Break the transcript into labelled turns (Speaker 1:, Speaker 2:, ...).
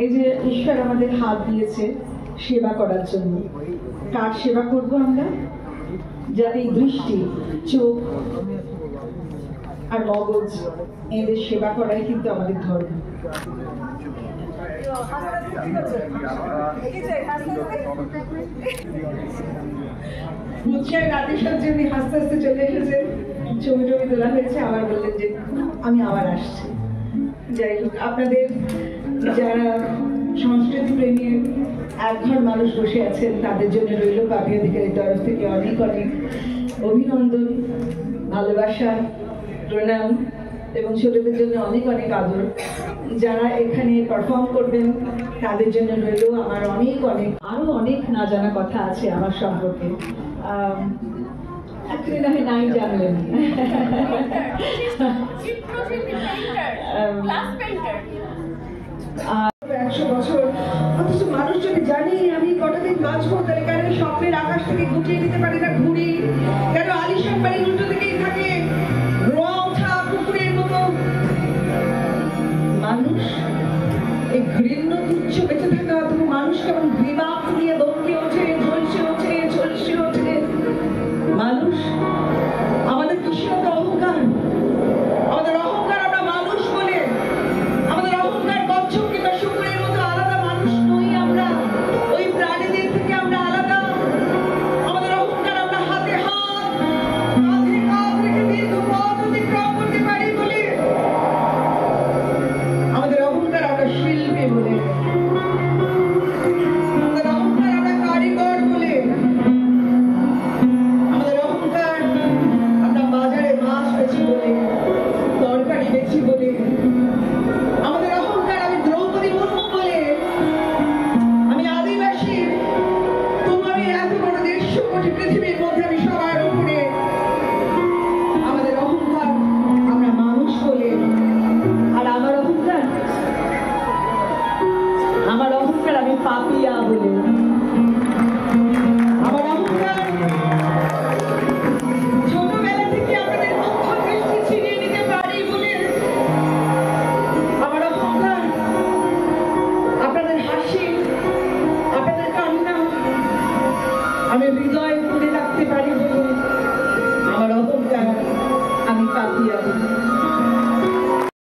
Speaker 1: এই যে ঈশ্বর আমাদের হাত দিয়েছে সেবা করার জন্য, কার সেবা করব আমরা? যাতে দৃষ্টি, চোখ আর মগজ, এদের সেবা করাই কিন্তু আমাদের ধর্ম। রাতে সজ্জনী হাসতে হাসতে চলে এসেছেন, ছবি টবি তোলা হয়েছে, আবার বললেন যে আমি আবার আসছি। যাই হোক, আপনাদের যারা সংস্কৃতি প্রেমীর একঘর মানুষ বসে আছেন তাদের জন্য রইল পাপি অধিকারীর তরফ থেকে অনেক অনেক অভিনন্দন, ভালোবাসা, প্রণাম এবং ছোটদের জন্য অনেক অনেক আদর। যারা এখানে পারফর্ম করবেন তাদের জন্য রইল আমার অনেক অনেক, আরো অনেক না জানা কথা আছে আমার সম্পর্কে। নাই জানলেন, 100 বছর, অথচ মানুষ যদি জানি আমি কটা দিন বাঁচবো, তাহলে কেন স্বপ্নের আকাশ থেকে গুটিয়ে দিতে পারি না ঘুড়ি? কেন আলিশান বাড়ির উল্টো দিকেই থাকে রোয়া ওঠা পুকুরের মতো? মানুষ এই ঘৃণ্য তুচ্ছ বেঁচে থাকা, তুমি মানুষ কেমন